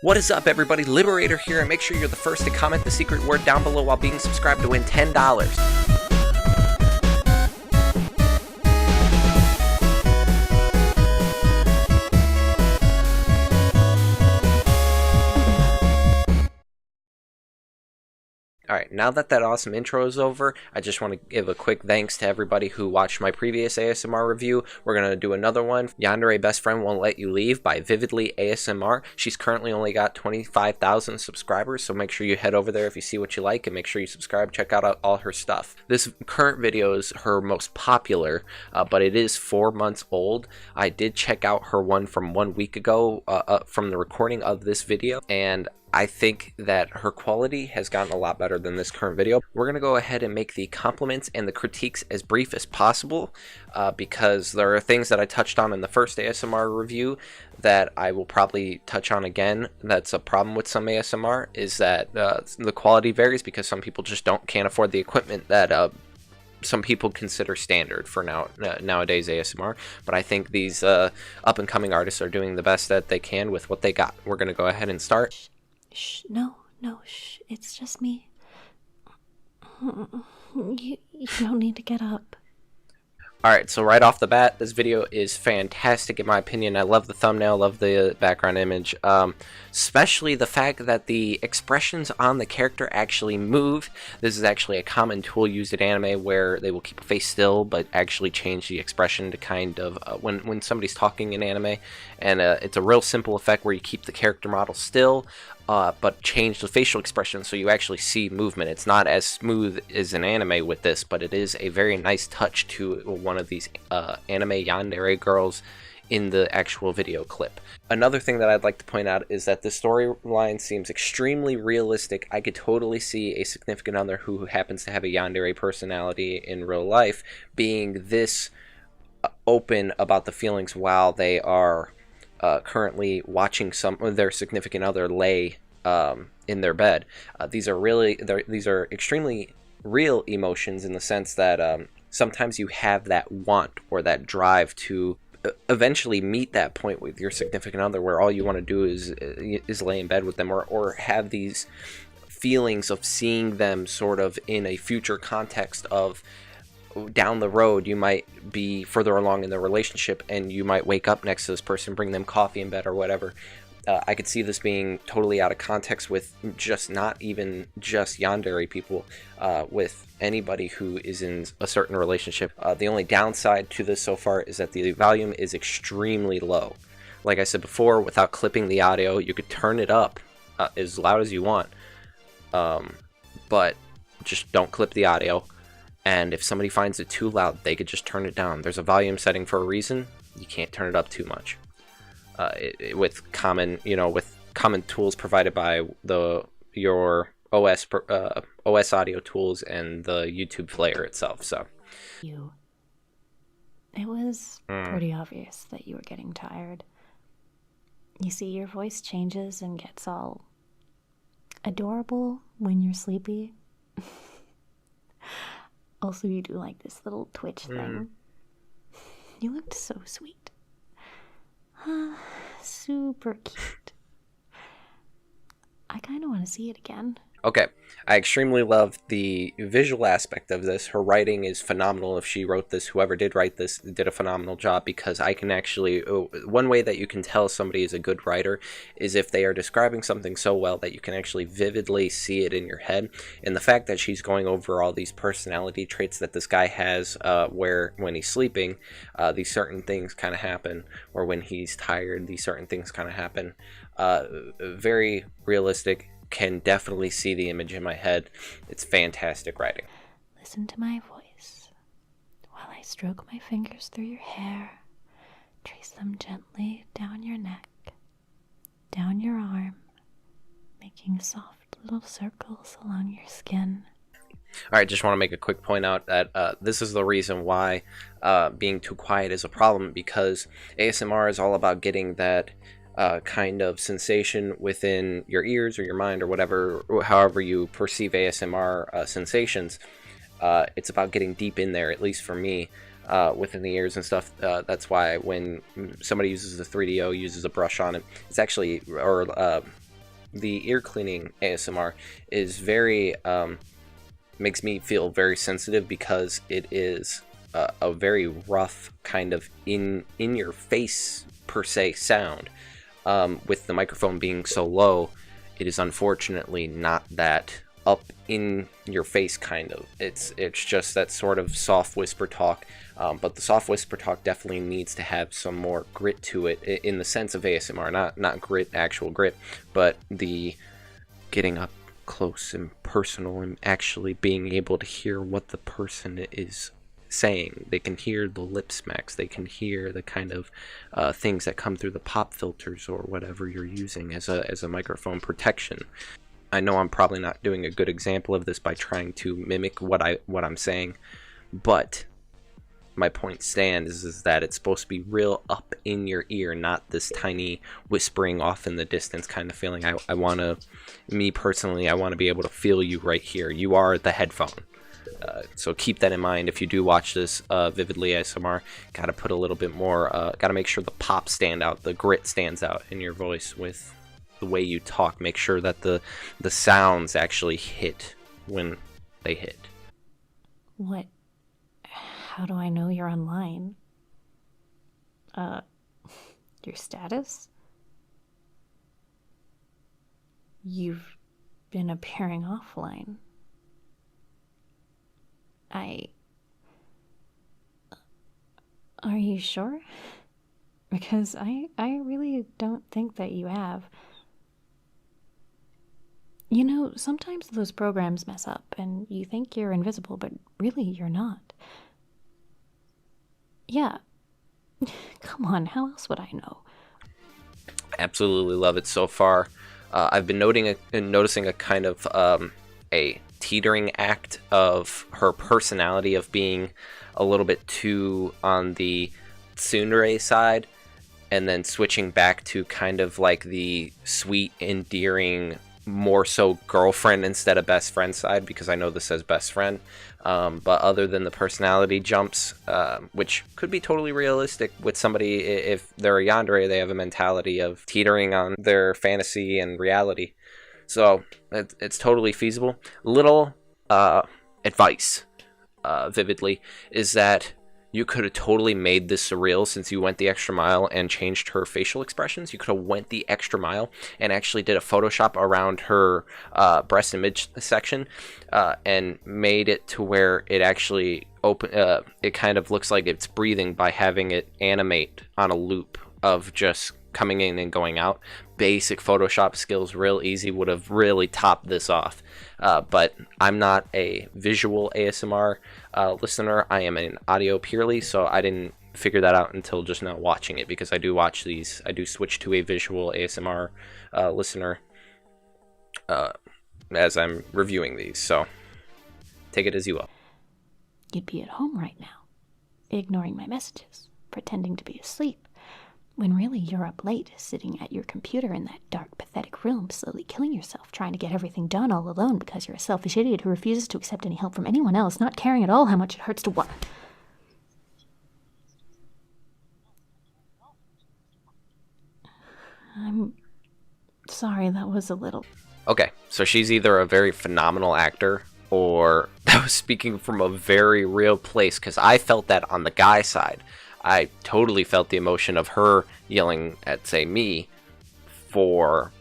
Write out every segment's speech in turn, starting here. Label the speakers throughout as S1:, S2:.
S1: What is up, everybody? Liberator here, and make sure you're the first to comment the secret word down below while being subscribed to win $10. Alright, now that awesome intro is over, I just want to give a quick thanks to everybody who watched my previous ASMR review. We're going to do another one. Yandere Best Friend Won't Let You Leave by vividlyASMR. She's currently only got 25,000 subscribers, so make sure you head over there if you see what you like, and make sure you subscribe, check out all her stuff. This current video is her most popular, but it is 4 months old. I did check out her one from 1 week ago from the recording of this video, and I think that her quality has gotten a lot better than this current video. We're going to go ahead and make the compliments and the critiques as brief as possible because there are things that I touched on in the first ASMR review that I will probably touch on again. That's a problem with some ASMR, is that the quality varies because some people just can't afford the equipment that some people consider standard for nowadays ASMR, but I think these up-and-coming artists are doing the best that they can with what they got. We're going to go ahead and start.
S2: Shh, no, shh, it's just me. You don't need to get up.
S1: Alright, so right off the bat, this video is fantastic in my opinion. I love the thumbnail, love the background image, especially the fact that the expressions on the character actually move. This is actually a common tool used in anime where they will keep a face still but actually change the expression to kind of when somebody's talking in anime, and it's a real simple effect where you keep the character model still but change the facial expression so you actually see movement. It's not as smooth as an anime with this, but it is a very nice touch to one of these anime yandere girls in the actual video clip. Another thing that I'd like to point out is that the storyline seems extremely realistic. I could totally see a significant other who happens to have a yandere personality in real life being this open about the feelings while they are currently watching their significant other lay in their bed. These are extremely real emotions in the sense that sometimes you have that want or that drive to eventually meet that point with your significant other where all you want to do is lay in bed with them, or have these feelings of seeing them sort of in a future context of down the road. You might be further along in the relationship and you might wake up next to this person, bring them coffee in bed or whatever. I could see this being totally out of context with not even just yandere people, with anybody who is in a certain relationship. The only downside to this so far is that the volume is extremely low. Like I said before, without clipping the audio, you could turn it up as loud as you want, but just don't clip the audio. And if somebody finds it too loud, they could just turn it down. There's a volume setting for a reason. You can't turn it up too much. With common tools provided by your OS audio tools and the YouTube player itself. So
S2: it was pretty obvious that you were getting tired. You see, your voice changes and gets all adorable when you're sleepy. Also, you do like this little twitch thing. You looked so sweet. Super cute. I kind of want to see it again.
S1: Okay, I extremely love the visual aspect of this. Her writing is phenomenal. If she wrote this, whoever did write this did a phenomenal job, because I can actually, one way that you can tell somebody is a good writer is if they are describing something so well that you can actually vividly see it in your head. And the fact that she's going over all these personality traits that this guy has, where when he's sleeping, these certain things kind of happen, or when he's tired, these certain things kind of happen. Very realistic. Can definitely see the image in my head. It's fantastic writing.
S2: Listen to my voice while I stroke my fingers through your hair, trace them gently down your neck, down your arm, making soft little circles along your skin.
S1: Alright, just want to make a quick point out that this is the reason why being too quiet is a problem, because ASMR is all about getting that kind of sensation within your ears or your mind or whatever, however you perceive ASMR sensations. It's about getting deep in there, at least for me, within the ears and stuff. That's why when somebody uses a 3DO, uses a brush on it, it's actually, or the ear cleaning ASMR is very makes me feel very sensitive, because it is a very rough kind of in your face per se sound. With the microphone being so low, it is unfortunately not that up in your face kind of. It's just that sort of soft whisper talk, but the soft whisper talk definitely needs to have some more grit to it, in the sense of ASMR, not grit, actual grit, but the getting up close and personal and actually being able to hear what the person is saying. They can hear the lip smacks, they can hear the kind of things that come through the pop filters or whatever you're using as a microphone protection. I know I'm probably not doing a good example of this by trying to mimic what I'm saying, but my point stands is that it's supposed to be real up in your ear, not this tiny whispering off in the distance kind of feeling. I want to, me personally, I want to be able to feel you right here. You are the headphone. So keep that in mind if you do watch this Vividly ASMR. Got to put a little bit more, got to make sure the pop stand out, the grit stands out in your voice with the way you talk. Make sure that the sounds actually hit when they hit.
S2: What? How do I know you're online? Your status? You've been appearing offline. Are you sure? Because I really don't think that you have. You know, sometimes those programs mess up and you think you're invisible, but really you're not. Yeah. Come on, how else would I know?
S1: Absolutely love it so far. I've been noticing a kind of a teetering act of her personality of being a little bit too on the tsundere side, and then switching back to kind of like the sweet, endearing, more so girlfriend instead of best friend side, because I know this says best friend. But other than the personality jumps, which could be totally realistic with somebody, if they're a Yandere, they have a mentality of teetering on their fantasy and reality. So it's totally feasible. Little advice, Vividly, is that you could have totally made this surreal since you went the extra mile and changed her facial expressions. You could have went the extra mile and actually did a Photoshop around her breast image section and made it to where it actually it kind of looks like it's breathing by having it animate on a loop of just coming in and going out. Basic Photoshop skills, real easy, would have really topped this off. But I'm not a visual ASMR listener. I am an audio purely, so I didn't figure that out until just now watching it, because I do watch these. I do switch to a visual ASMR listener as I'm reviewing these, so take it as you will.
S2: You'd be at home right now, ignoring my messages, pretending to be asleep, when really you're up late, sitting at your computer in that dark, pathetic room, slowly killing yourself, trying to get everything done all alone because you're a selfish idiot who refuses to accept any help from anyone else, not caring at all how much it hurts to what? I'm sorry, that was a little...
S1: Okay, so she's either a very phenomenal actor, or that was speaking from a very real place, because I felt that on the guy side. I totally felt the emotion of her yelling at, say, me for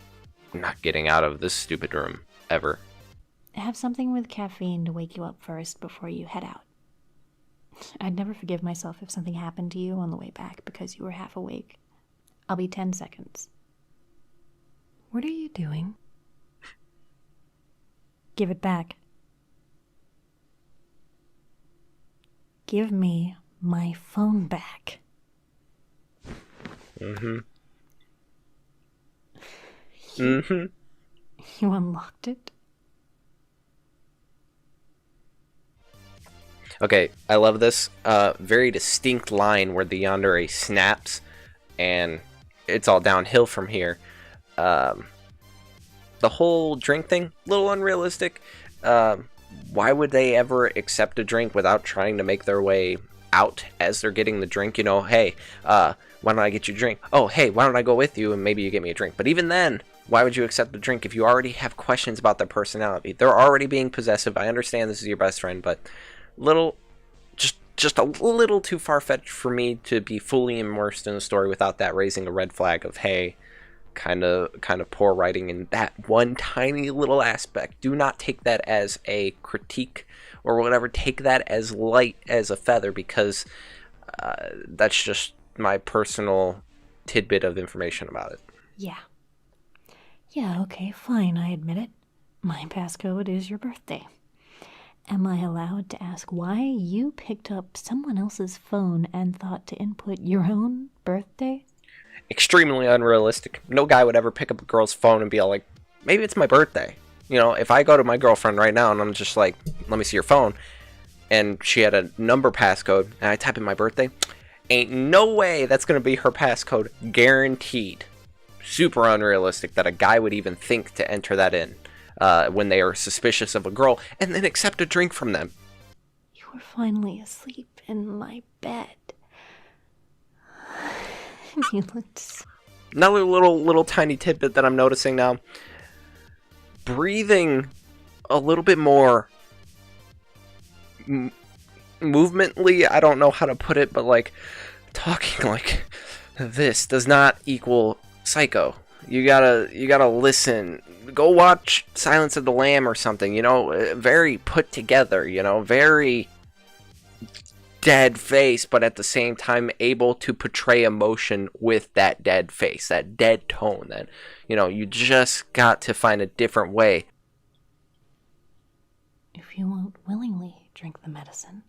S1: not getting out of this stupid room ever.
S2: Have something with caffeine to wake you up first before you head out. I'd never forgive myself if something happened to you on the way back because you were half awake. I'll be 10 seconds. What are you doing? Give it back. Give me my phone back.
S1: Mm-hmm.
S2: You unlocked it?
S1: Okay, I love this. Very distinct line where the Yandere snaps, and it's all downhill from here. The whole drink thing, a little unrealistic. Why would they ever accept a drink without trying to make their way out as they're getting the drink. You know, hey, why don't I get you a drink? Oh, hey, why don't I go with you and maybe you get me a drink? But even then, why would you accept the drink if you already have questions about their personality? They're already being possessive. I understand this is your best friend, but just a little too far-fetched for me to be fully immersed in the story without that raising a red flag of, hey, kind of poor writing in that one tiny little aspect. Do not take that as a critique or whatever. Take that as light as a feather, because that's just my personal tidbit of information about it.
S2: Yeah. Yeah, okay, fine, I admit it. My passcode is your birthday. Am I allowed to ask why you picked up someone else's phone and thought to input your own birthday?
S1: Extremely unrealistic. No guy would ever pick up a girl's phone and be all like, maybe it's my birthday. You know, if I go to my girlfriend right now and I'm just like, let me see your phone, and she had a number passcode and I type in my birthday, ain't no way that's going to be her passcode, guaranteed. Super unrealistic that a guy would even think to enter that in when they are suspicious of a girl and then accept a drink from them.
S2: You were finally asleep in my bed. You looked...
S1: Another little tiny tidbit that I'm noticing now. Breathing a little bit more movemently, I don't know how to put it, but like talking like this does not equal psycho. You gotta listen. Go watch Silence of the Lamb or something, you know, very put together, you know, very dead face, but at the same time able to portray emotion with that dead face, that dead tone. That, you know, you just got to find a different way.
S2: If you won't willingly drink the medicine,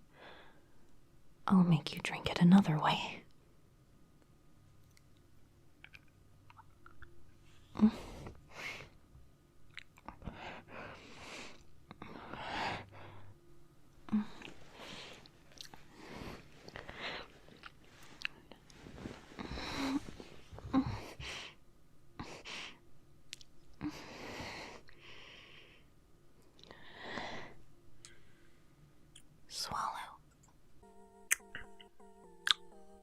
S2: I'll make you drink it another way. Swallow.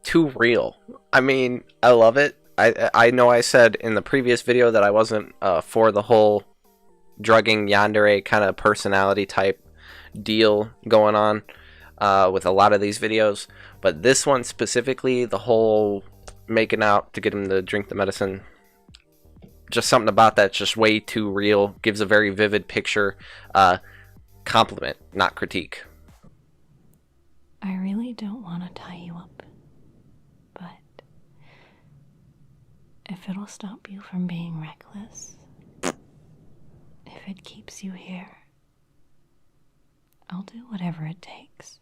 S1: Too real. I mean, I love it. I know I said in the previous video that I wasn't for the whole drugging Yandere kind of personality type deal going on with a lot of these videos, but this one specifically, the whole making out to get him to drink the medicine, just something about that's just way too real. Gives a very vivid picture. Compliment, not critique.
S2: I really don't want to tie you up, but if it'll stop you from being reckless, if it keeps you here, I'll do whatever it takes.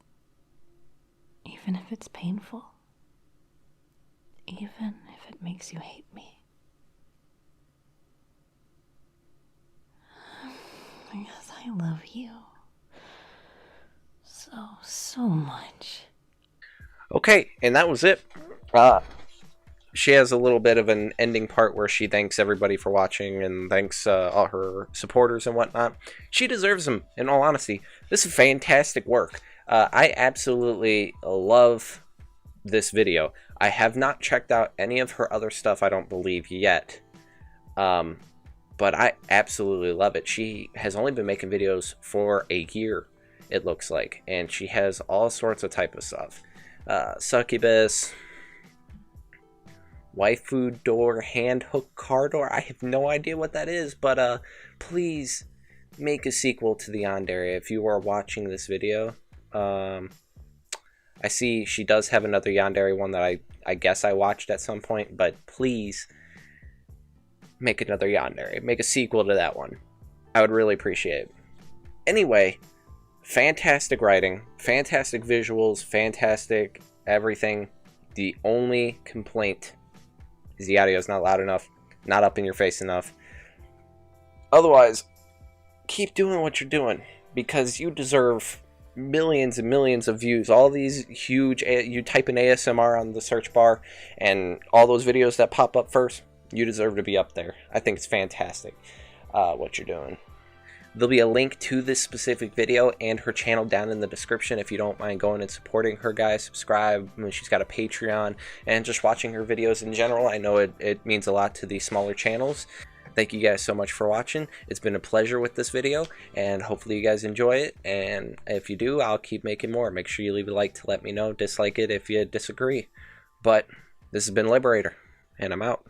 S2: Even if it's painful. Even if it makes you hate me. Because I love you. So much.
S1: Okay, and that was it. She has a little bit of an ending part where she thanks everybody for watching and thanks all her supporters and whatnot. She deserves them, in all honesty. This is fantastic work. I absolutely love this video. I have not checked out any of her other stuff, I don't believe, yet. But I absolutely love it. She has only been making videos for a year, it looks like. And she has all sorts of type of stuff. Succubus, waifu door, hand hook car door. I have no idea what that is, but please make a sequel to the Yandere if you are watching this video. I see she does have another Yandere one that I guess I watched at some point, but please make another Yandere. Make a sequel to that one. I would really appreciate it. Anyway, fantastic writing, fantastic visuals, fantastic everything. The only complaint is the audio is not loud enough, not up in your face enough. Otherwise, keep doing what you're doing, because you deserve millions and millions of views. All these huge, you type in ASMR on the search bar and all those videos that pop up first, you deserve to be up there. I think it's fantastic what you're doing. There'll be a link to this specific video and her channel down in the description if you don't mind going and supporting her, guys. Subscribe. I mean, she's got a Patreon, and just watching her videos in general. I know it means a lot to the smaller channels. Thank you guys so much for watching. It's been a pleasure with this video, and hopefully you guys enjoy it. And if you do, I'll keep making more. Make sure you leave a like to let me know. Dislike it if you disagree. But this has been Liberator, and I'm out.